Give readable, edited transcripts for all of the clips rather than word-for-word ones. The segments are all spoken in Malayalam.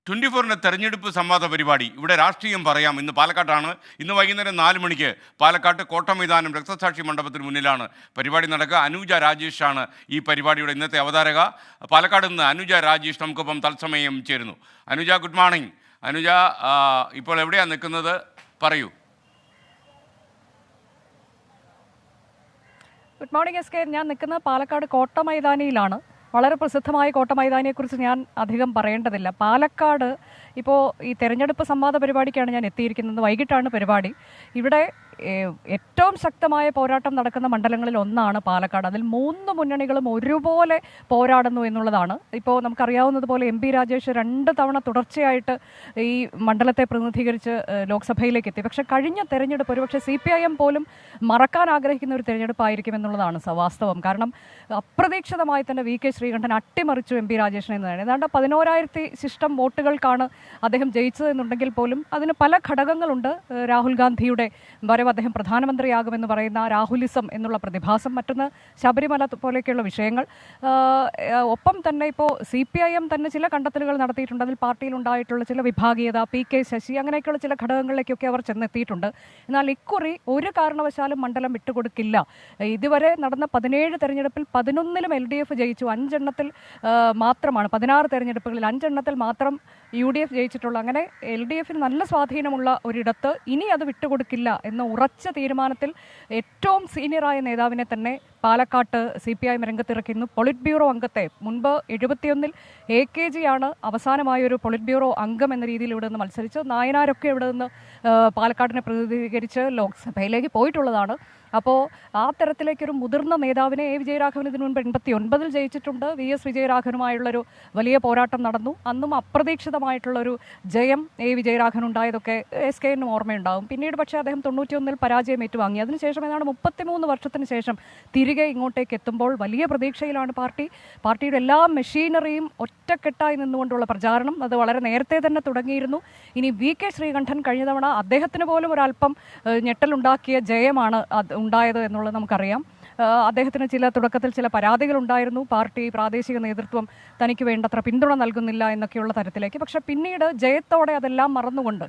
24-ന്റെ തെരഞ്ഞെടുപ്പ് സംവാദ പരിപാടി ഇവിടെ രാഷ്ട്രീയം പറയാം ഇന്ന് പാലക്കാട്ടാണ്. ഇന്ന് വൈകുന്നേരം 4 മണിക്ക് പാലക്കാട്ട് കോട്ടമൈതാനം രക്തസാക്ഷി മണ്ഡപത്തിന് മുന്നിലാണ് പരിപാടി നടക്കുക. അനുജ രാജേഷാണ് ഈ പരിപാടിയുടെ ഇന്നത്തെ അവതാരക. പാലക്കാട് നിന്ന് അനുജ രാജേഷ് നമുക്കൊപ്പം തത്സമയം ചേരുന്നു. Anuja, good morning. അനുജ, ഇപ്പോൾ എവിടെയാണ് നിൽക്കുന്നത്? പറയൂ. Good morning S K. ഞാൻ നിൽക്കുന്നത് പാലക്കാട് കോട്ടമൈതാനിയിലാണ്. വളരെ പ്രസിദ്ധമായ കോട്ടമൈതാനിയെക്കുറിച്ച് ഞാൻ അധികം പറയേണ്ടതില്ല. പാലക്കാട് ഇപ്പോൾ ഈ തെരഞ്ഞെടുപ്പ് സംവാദ പരിപാടിക്കാണ് ഞാൻ എത്തിയിരിക്കുന്നത്. വൈകിട്ടാണ് പരിപാടി. ഇവിടെ ഏറ്റവും ശക്തമായ പോരാട്ടം നടക്കുന്ന മണ്ഡലങ്ങളിൽ ഒന്നാണ് പാലക്കാട്. അതിൽ 3 മുന്നണികളും ഒരുപോലെ പോരാടുന്നു എന്നുള്ളതാണ്. ഇപ്പോൾ നമുക്കറിയാവുന്നതുപോലെ എം പി രാജേഷ് 2 തവണ തുടർച്ചയായിട്ട് ഈ മണ്ഡലത്തെ പ്രതിനിധീകരിച്ച് ലോക്സഭയിലേക്ക് എത്തി. പക്ഷേ കഴിഞ്ഞ തെരഞ്ഞെടുപ്പ് ഒരുപക്ഷെ CPIM പോലും മറക്കാൻ ആഗ്രഹിക്കുന്ന ഒരു തെരഞ്ഞെടുപ്പായിരിക്കും എന്നുള്ളതാണ് വാസ്തവം. കാരണം അപ്രതീക്ഷിതമായി തന്നെ VK ശ്രീകണ്ഠൻ അട്ടിമറിച്ചു എം പി രാജേഷിനെ എന്നതാണ്. ഏതാണ്ട് 11,000 ശിഷ്ടം വോട്ടുകൾക്കാണ് അദ്ദേഹം ജയിച്ചതെന്നുണ്ടെങ്കിൽ പോലും അതിന് പല ഘടകങ്ങളുണ്ട്. രാഹുൽ ഗാന്ധിയുടെ വരവ്, അദ്ദേഹം പ്രധാനമന്ത്രിയാകുമെന്ന് പറയുന്ന രാഹുലിസം എന്നുള്ള പ്രതിഭാസം, മറ്റൊന്ന് ശബരിമല പോലെയൊക്കെയുള്ള വിഷയങ്ങൾ. ഒപ്പം തന്നെ ഇപ്പോൾ CPIM തന്നെ ചില കണ്ടെത്തലുകൾ നടത്തിയിട്ടുണ്ട്. അതിൽ പാർട്ടിയിലുണ്ടായിട്ടുള്ള ചില വിഭാഗീയത, PK ശശി, അങ്ങനെയൊക്കെയുള്ള ചില ഘടകങ്ങളിലേക്കൊക്കെ അവർ ചെന്നെത്തിയിട്ടുണ്ട്. എന്നാൽ ഇക്കുറി ഒരു കാരണവശാലും മണ്ഡലം വിട്ടുകൊടുക്കില്ല. ഇതുവരെ നടന്ന 17 തെരഞ്ഞെടുപ്പിൽ 11-ലും LDF ജയിച്ചു. 5 മാത്രമാണ് 16 തെരഞ്ഞെടുപ്പുകളിൽ 5 മാത്രം UDF ജയിച്ചിട്ടുള്ളൂ. അങ്ങനെ LDFന് നല്ല സ്വാധീനമുള്ള ഒരിടത്ത് ഇനി അത് വിട്ടുകൊടുക്കില്ല എന്ന ഉറച്ച തീരുമാനത്തിൽ ഏറ്റവും സീനിയറായ നേതാവിനെ തന്നെ പാലക്കാട്ട് CPIM രംഗത്തിറക്കുന്നു. പൊളിറ്റ് ബ്യൂറോ അംഗത്തെ മുൻപ് 71-ൽ AKG ആണ് അവസാനമായൊരു പൊളിറ്റ് ബ്യൂറോ അംഗം എന്ന രീതിയിൽ ഇവിടെ നിന്ന് മത്സരിച്ച്. നായനാരൊക്കെ ഇവിടെ നിന്ന് പാലക്കാടിനെ പ്രതിനിധീകരിച്ച് ലോക്സഭയിലേക്ക് പോയിട്ടുള്ളതാണ്. അപ്പോൾ ആ തരത്തിലേക്കൊരു മുതിർന്ന നേതാവിനെ വിജയരാഘവൻ ഇതിനു മുൻപ് 89-ൽ ജയിച്ചിട്ടുണ്ട്. VS വിജയരാഘവനുമായുള്ളൊരു വലിയ പോരാട്ടം നടന്നു. അന്നും അപ്രതീക്ഷിതമായിട്ടുള്ളൊരു ജയം വിജയരാഘവൻ ഉണ്ടായതൊക്കെ SKനും ഓർമ്മയുണ്ടാകും. പിന്നീട് പക്ഷേ അദ്ദേഹം 91-ൽ പരാജയം ഏറ്റുവാങ്ങി. അതിനുശേഷം ഏതാണ്ട് 33 വർഷത്തിന് ശേഷം തിരികെ ഇങ്ങോട്ടേക്ക് എത്തുമ്പോൾ വലിയ പ്രതീക്ഷയിലാണ് പാർട്ടിയുടെ എല്ലാ മെഷീനറിയും ഒറ്റക്കെട്ടായി നിന്നുകൊണ്ടുള്ള പ്രചാരണം അത് വളരെ നേരത്തെ തന്നെ തുടങ്ങിയിരുന്നു. ഇനി VK ശ്രീകണ്ഠൻ കഴിഞ്ഞ തവണ അദ്ദേഹത്തിന് പോലും ഒരല്പം ഞെട്ടലുണ്ടാക്കിയ ജയമാണ് ഉണ്ടായത് എന്നുള്ളത് നമുക്കറിയാം. അദ്ദേഹത്തിന് തുടക്കത്തിൽ ചില പരാതികൾ ഉണ്ടായിരുന്നു. പാർട്ടി പ്രാദേശിക നേതൃത്വം തനിക്ക് വേണ്ടത്ര പിന്തുണ നൽകുന്നില്ല എന്നൊക്കെയുള്ള തരത്തിലേക്ക്. പക്ഷേ പിന്നീട് ജയത്തോടെ അതെല്ലാം മറന്നുകൊണ്ട്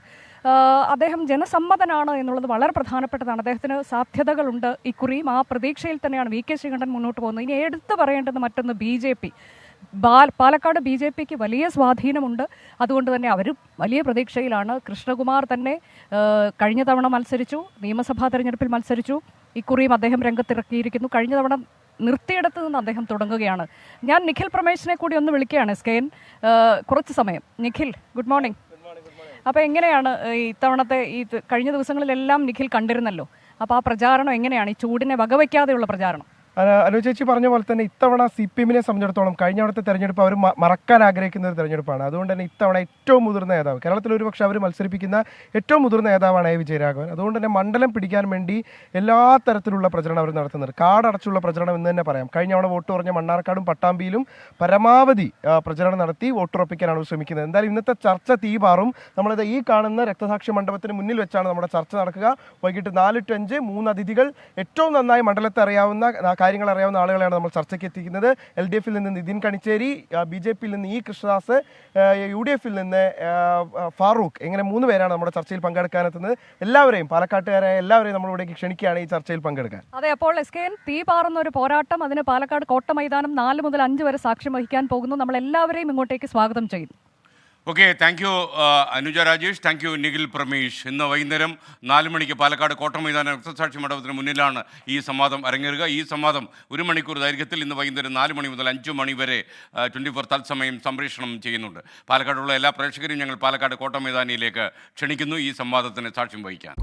അദ്ദേഹം ജനസമ്മതനാണ് എന്നുള്ളത് വളരെ പ്രധാനപ്പെട്ടതാണ്. അദ്ദേഹത്തിന് സാധ്യതകളുണ്ട് ഇക്കുറിയും. ആ പ്രതീക്ഷയിൽ തന്നെയാണ് VK ശ്രീകണ്ഠൻ മുന്നോട്ട് പോകുന്നത്. ഇനി എടുത്തു പറയേണ്ടത് മറ്റൊന്ന് BJP. പാലക്കാട് BJPക്ക് വലിയ സ്വാധീനമുണ്ട്. അതുകൊണ്ട് തന്നെ അവർ വലിയ പ്രതീക്ഷയിലാണ്. കൃഷ്ണകുമാർ തന്നെ കഴിഞ്ഞ തവണ മത്സരിച്ചു, നിയമസഭാ തെരഞ്ഞെടുപ്പിൽ മത്സരിച്ചു. ഇക്കുറിയും അദ്ദേഹം രംഗത്തിറക്കിയിരിക്കുന്നു. കഴിഞ്ഞ തവണ നിർത്തിയിടത്ത് നിന്ന് അദ്ദേഹം തുടങ്ങുകയാണ്. ഞാൻ നിഖിൽ പ്രമേശിനെ കൂടി ഒന്ന് വിളിക്കുകയാണ് SKN കുറച്ച് സമയം. Nikhil, good morning. അപ്പോൾ എങ്ങനെയാണ് ഇത്തവണത്തെ കഴിഞ്ഞ ദിവസങ്ങളിലെല്ലാം നിഖിൽ കണ്ടിരുന്നല്ലോ, അപ്പോൾ ആ പ്രചാരണം എങ്ങനെയാണ്, ഈ ചൂടിനെ വകവയ്ക്കാതെയുള്ള പ്രചാരണം? അനു ചേച്ചി പറഞ്ഞ പോലെ തന്നെ ഇത്തവണ CPIMനെ സംബന്ധിച്ചിടത്തോളം കഴിഞ്ഞ അവിടുത്തെ തെരഞ്ഞെടുപ്പ് അവർ മറക്കാൻ ആഗ്രഹിക്കുന്ന ഒരു തെരഞ്ഞെടുപ്പാണ്. അതുകൊണ്ട് തന്നെ ഇത്തവണ ഏറ്റവും മുതിർന്ന നേതാവ്, കേരളത്തിൽ ഒരുപക്ഷെ അവർ മത്സരിപ്പിക്കുന്ന ഏറ്റവും മുതിർന്ന നേതാവാണ് വിജയരാഘവൻ. അതുകൊണ്ട് തന്നെ മണ്ഡലം പിടിക്കാൻ വേണ്ടി എല്ലാ തരത്തിലുള്ള പ്രചരണം അവർ നടത്തുന്നത്. കാടടച്ചുള്ള പ്രചരണം എന്ന് തന്നെ പറയാം. കഴിഞ്ഞ തവണ വോട്ട് കുറഞ്ഞ മണ്ണാർക്കാടും പട്ടാമ്പിയിലും പരമാവധി പ്രചരണം നടത്തി വോട്ടുറപ്പിക്കാനാണ് ശ്രമിക്കുന്നത്. എന്തായാലും ഇന്നത്തെ ചർച്ച തീപാറും. നമ്മളിത് ഈ കാണുന്ന രക്തസാക്ഷി മണ്ഡപത്തിന് മുന്നിൽ വെച്ചാണ് നമ്മുടെ ചർച്ച നടക്കുക. വൈകിട്ട് 4 to 5 3 അതിഥികൾ ഏറ്റവും നന്നായി മണ്ഡലത്തെ അറിയാവുന്ന കാര്യങ്ങൾ അറിയാവുന്ന ആളുകളെയാണ് നമ്മൾ ചർച്ചയ്ക്ക് എത്തിക്കുന്നത്. LDFിൽ നിന്ന് നിതിൻ കണിച്ചേരി, BJPയിൽ നിന്ന് E കൃഷ്ണദാസ്, UDFിൽ നിന്ന് ഫാറൂഖ്, ഇങ്ങനെ 3 പേരാണ് നമ്മുടെ ചർച്ചയിൽ പങ്കെടുക്കാനെത്തുന്നത്. എല്ലാവരെയും, പാലക്കാട്ടുകാരായ എല്ലാവരെയും നമ്മളിവിടേക്ക് ക്ഷണിക്കുകയാണ് ഈ ചർച്ചയിൽ പങ്കെടുക്കാൻ. അതെ, അപ്പോൾ SKN തീ പാറുന്ന ഒരു പോരാട്ടം, അതിന് പാലക്കാട് കോട്ടമൈതാനം 4 മുതൽ 5 വരെ സാക്ഷ്യം വഹിക്കാൻ പോകുന്നു. നമ്മൾ എല്ലാവരെയും ഇങ്ങോട്ടേക്ക് സ്വാഗതം ചെയ്യുന്നു. Okay, thank you Anuja Rajesh, thank you Nikhil Pramesh. ഇന്ന് വൈകുന്നേരം 4 മണിക്ക് പാലക്കാട് കോട്ടമൈതാനം രക്തസാക്ഷി മണ്ഡപത്തിന് മുന്നിലാണ് ഈ സംവാദം അരങ്ങേറുക. ഈ സംവാദം 1 മണിക്കൂർ ദൈർഘ്യത്തിൽ ഇന്ന് വൈകുന്നേരം 4 മണി മുതൽ 5 മണി വരെ 24 തത്സമയം സംപ്രേഷണം ചെയ്യുന്നുണ്ട്. പാലക്കാടുള്ള എല്ലാ പ്രേക്ഷകരെയും ഞങ്ങൾ പാലക്കാട് കോട്ടമൈതാനിയിലേക്ക് ക്ഷണിക്കുന്നു ഈ സംവാദത്തിന് സാക്ഷ്യം വഹിക്കാൻ.